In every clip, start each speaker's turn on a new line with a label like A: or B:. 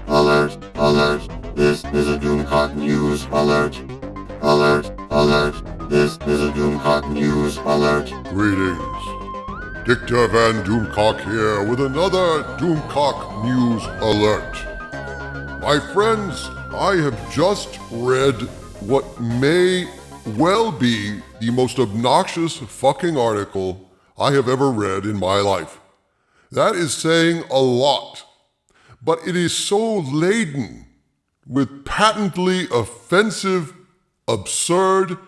A: Alert, alert, this is a Doomcock News Alert. Alert, alert, this is a Doomcock News Alert.
B: Greetings. Dicta Van Doomcock here with another Doomcock News Alert. My friends, I have just read what may well be the most obnoxious fucking article I have ever read in my life. That is saying a lot, but it is so laden with patently offensive, absurd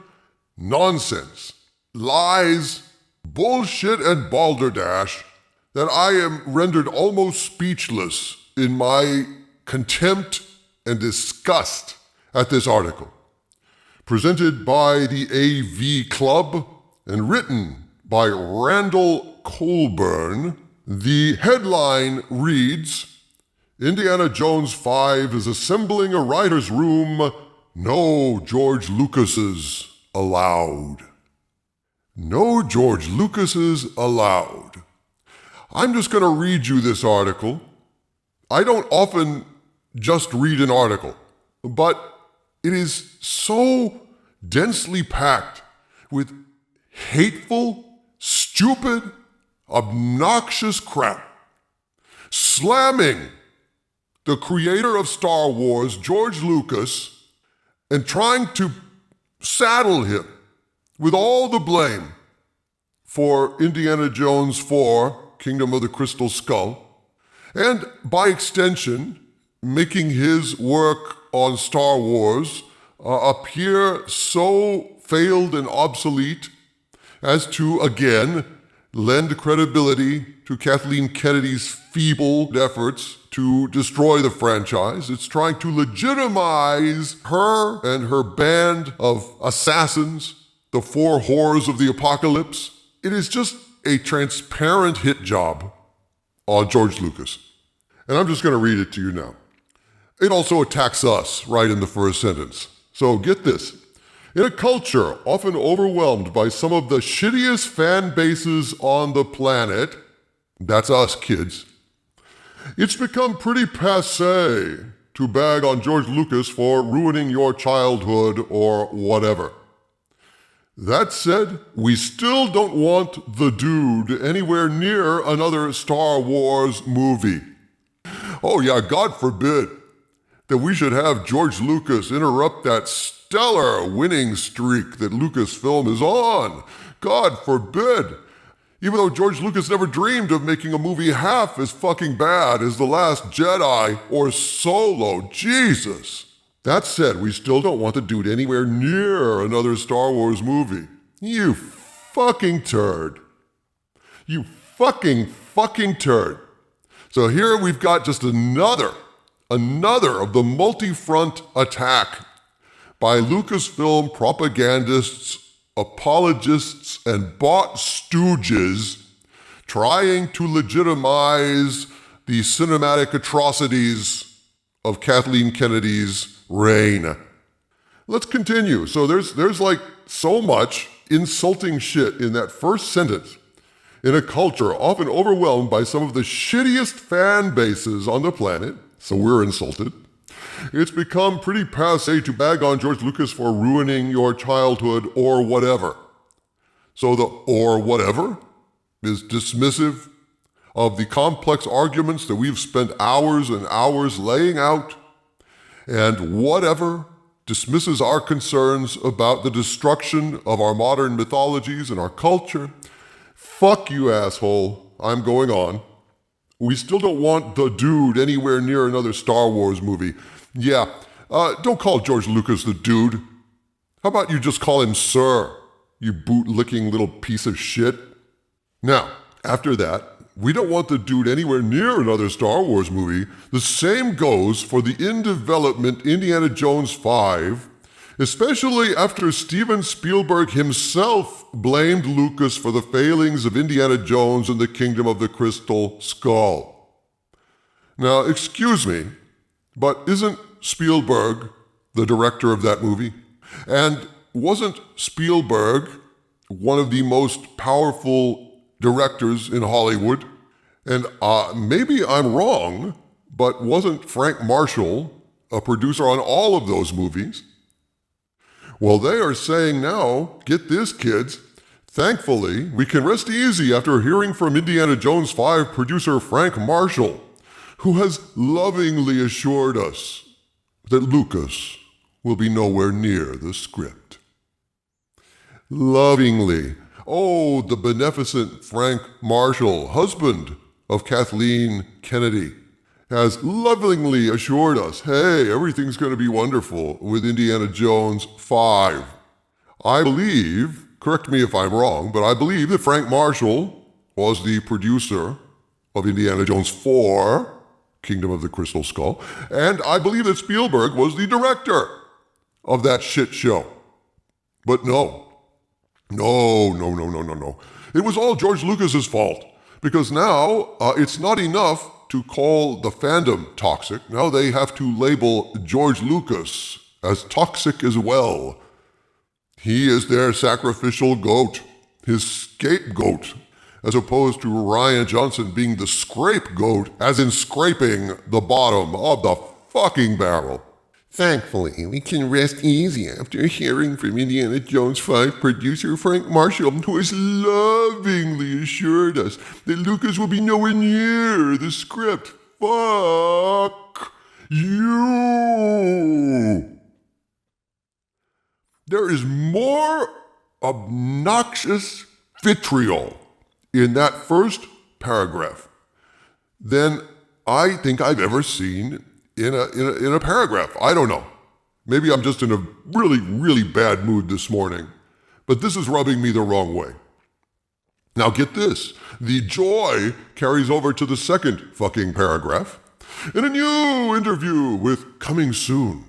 B: nonsense, lies, bullshit, and balderdash that I am rendered almost speechless in my contempt and disgust at this article. Presented by the AV Club and written by Randall Colburn, the headline reads, Indiana Jones 5 is assembling a writer's room. No George Lucases allowed. No George Lucases allowed. I'm just going to read you this article. I don't often just read an article, but it is so densely packed with hateful, stupid, obnoxious crap, slamming the creator of Star Wars, George Lucas, and trying to saddle him with all the blame for Indiana Jones 4, Kingdom of the Crystal Skull, and by extension, making his work on Star Wars appear so failed and obsolete as to, again, lend credibility to Kathleen Kennedy's feeble efforts to destroy the franchise. It's trying to legitimize her and her band of assassins, the four whores of the apocalypse. It is just a transparent hit job on George Lucas. And I'm just going to read it to you now. It also attacks us right in the first sentence. So get this. In a culture often overwhelmed by some of the shittiest fan bases on the planet, that's us kids, it's become pretty passé to bag on George Lucas for ruining your childhood or whatever. That said, we still don't want the dude anywhere near another Star Wars movie. Oh yeah, God forbid that we should have George Lucas interrupt that stellar winning streak that Lucasfilm is on. God forbid. Even though George Lucas never dreamed of making a movie half as fucking bad as The Last Jedi or Solo. Jesus. That said, we still don't want the dude anywhere near another Star Wars movie. You fucking turd. You fucking turd. So here we've got just another of the multi-front attack by Lucasfilm propagandists, apologists, and bought stooges trying to legitimize the cinematic atrocities of Kathleen Kennedy's reign. Let's continue. So there's like so much insulting shit in that first sentence. In a culture often overwhelmed by some of the shittiest fan bases on the planet, so we're insulted, it's become pretty passé to bag on George Lucas for ruining your childhood or whatever. So the or whatever is dismissive of the complex arguments that we've spent hours and hours laying out, and whatever dismisses our concerns about the destruction of our modern mythologies and our culture. Fuck you, asshole. I'm going on. We still don't want the dude anywhere near another Star Wars movie. Yeah, don't call George Lucas the dude. How about you just call him Sir, you boot-licking little piece of shit? Now, after that, we don't want the dude anywhere near another Star Wars movie. The same goes for the in-development Indiana Jones 5, especially after Steven Spielberg himself blamed Lucas for the failings of Indiana Jones and the Kingdom of the Crystal Skull. Now, excuse me, but isn't Spielberg the director of that movie? And wasn't Spielberg one of the most powerful directors in Hollywood? And maybe I'm wrong, But wasn't Frank Marshall a producer on all of those movies? Well, they are saying now, get this, kids, thankfully, we can rest easy after hearing from Indiana Jones 5 producer Frank Marshall, who has lovingly assured us that Lucas will be nowhere near the script. Lovingly. Oh, the beneficent Frank Marshall, husband of Kathleen Kennedy, has lovingly assured us, hey, everything's going to be wonderful with Indiana Jones 5. I believe, correct me if I'm wrong, but I believe that Frank Marshall was the producer of Indiana Jones 4, Kingdom of the Crystal Skull, and I believe that Spielberg was the director of that shit show. But no. It was all George Lucas's fault, because now it's not enough to call the fandom toxic. Now they have to label George Lucas as toxic as well. He is their sacrificial goat, his scapegoat, as opposed to Rian Johnson being the scapegoat, as in scraping the bottom of the fucking barrel. Thankfully, we can rest easy after hearing from Indiana Jones 5 producer Frank Marshall, who has lovingly assured us that Lucas will be nowhere near the script. Fuck you! There is more obnoxious vitriol in that first paragraph than I think I've ever seen in a paragraph. I don't know. Maybe I'm just in a really, really bad mood this morning, but this is rubbing me the wrong way. Now get this. The joy carries over to the second fucking paragraph. In a new interview with Coming Soon,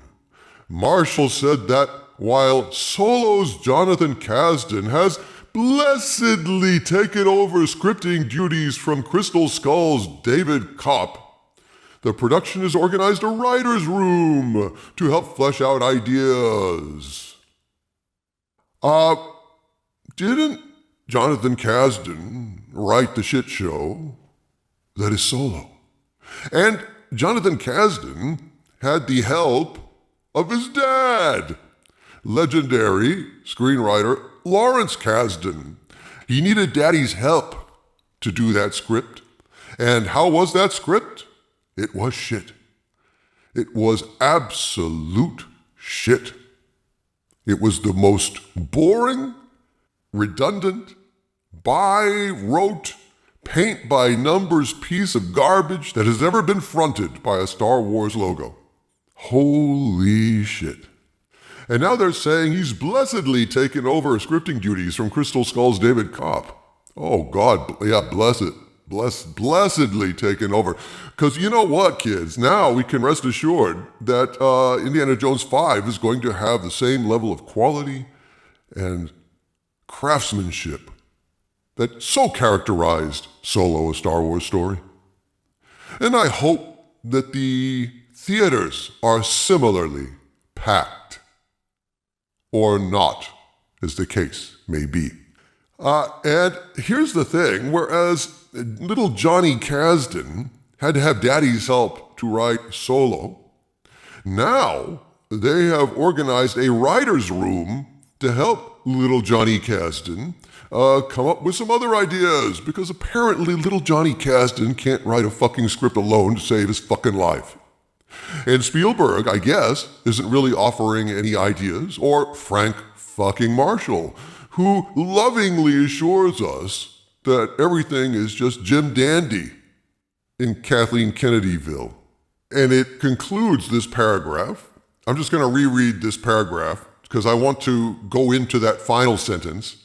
B: Marshall said that while Solo's Jonathan Kasdan has blessedly taken over scripting duties from Crystal Skull's David Kopp, the production has organized a writer's room to help flesh out ideas. Didn't Jonathan Kasdan write the shit show that is Solo? And Jonathan Kasdan had the help of his dad, legendary screenwriter Lawrence Kasdan. He needed Daddy's help to do that script. And how was that script? It was shit. It was absolute shit. It was the most boring, redundant, by-rote, paint-by-numbers piece of garbage that has ever been fronted by a Star Wars logo. Holy shit. And now they're saying he's blessedly taken over scripting duties from Crystal Skull's David Kopp. Oh God, yeah, blessedly taken over. Because you know what, kids? Now we can rest assured that Indiana Jones 5 is going to have the same level of quality and craftsmanship that so characterized Solo, A Star Wars Story. And I hope that the theaters are similarly packed, or not, as the case may be. And here's the thing, whereas little Johnny Kasdan had to have Daddy's help to write Solo, now they have organized a writer's room to help little Johnny Kasdan come up with some other ideas, because apparently little Johnny Kasdan can't write a fucking script alone to save his fucking life. And Spielberg, I guess, isn't really offering any ideas, or Frank fucking Marshall, who lovingly assures us that everything is just Jim Dandy in Kathleen Kennedyville. And it concludes this paragraph. I'm just going to reread this paragraph because I want to go into that final sentence.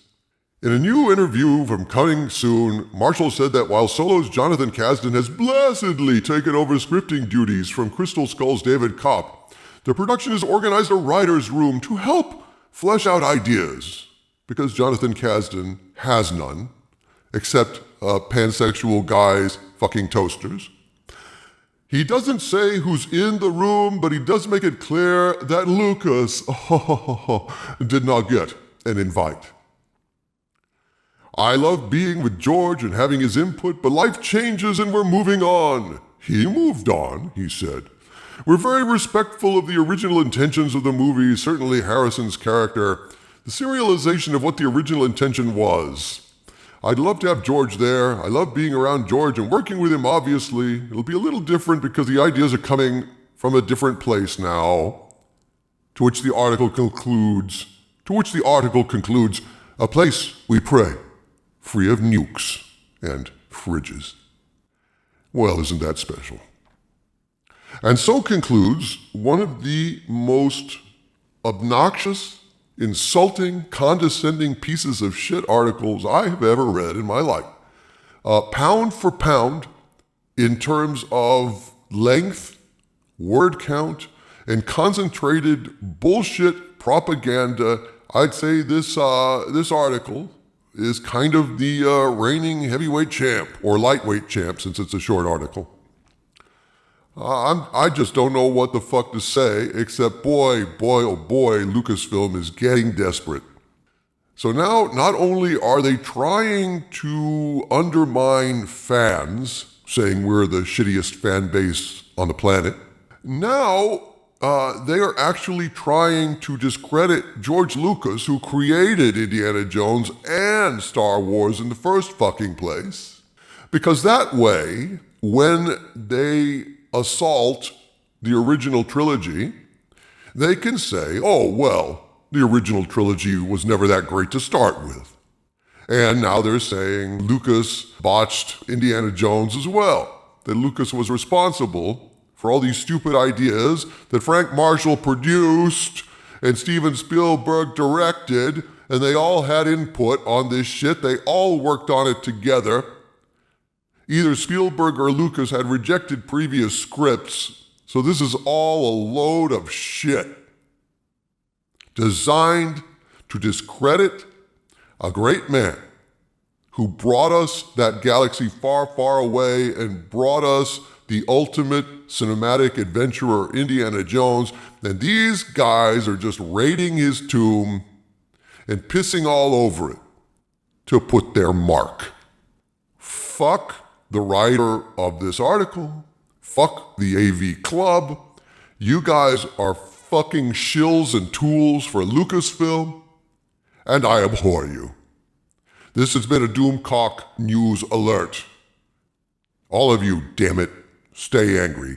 B: In a new interview from Coming Soon, Marshall said that while Solo's Jonathan Kasdan has blessedly taken over scripting duties from Crystal Skull's David Kopp, the production has organized a writer's room to help flesh out ideas, because Jonathan Kasdan has none, except pansexual guys fucking toasters. He doesn't say who's in the room, but he does make it clear that Lucas did not get an invite. I love being with George and having his input, but life changes and we're moving on. He moved on, he said. We're very respectful of the original intentions of the movie, certainly Harrison's character, the serialization of what the original intention was. I'd love to have George there. I love being around George and working with him, obviously. It'll be a little different because the ideas are coming from a different place now. To which the article concludes, a place, we pray, free of nukes and fridges. Well, isn't that special? And so concludes one of the most obnoxious, insulting, condescending pieces of shit articles I have ever read in my life. Pound for pound, in terms of length, word count, and concentrated bullshit propaganda, I'd say this article is kind of the reigning heavyweight champ, or lightweight champ, since it's a short article. I just don't know what the fuck to say, except boy, oh boy, Lucasfilm is getting desperate. So now, not only are they trying to undermine fans, saying we're the shittiest fan base on the planet, now they are actually trying to discredit George Lucas, who created Indiana Jones and Star Wars in the first fucking place. Because that way, when they assault the original trilogy, they can say, oh, well, the original trilogy was never that great to start with. And now they're saying Lucas botched Indiana Jones as well, that Lucas was responsible for all these stupid ideas that Frank Marshall produced and Steven Spielberg directed, and they all had input on this shit. They all worked on it together. Either Spielberg or Lucas had rejected previous scripts, so this is all a load of shit designed to discredit a great man who brought us that galaxy far, far away and brought us the ultimate cinematic adventurer, Indiana Jones. And these guys are just raiding his tomb and pissing all over it to put their mark. Fuck the writer of this article. Fuck the AV Club. You guys are fucking shills and tools for Lucasfilm, and I abhor you. This has been a Doomcock News Alert. All of you, damn it, stay angry.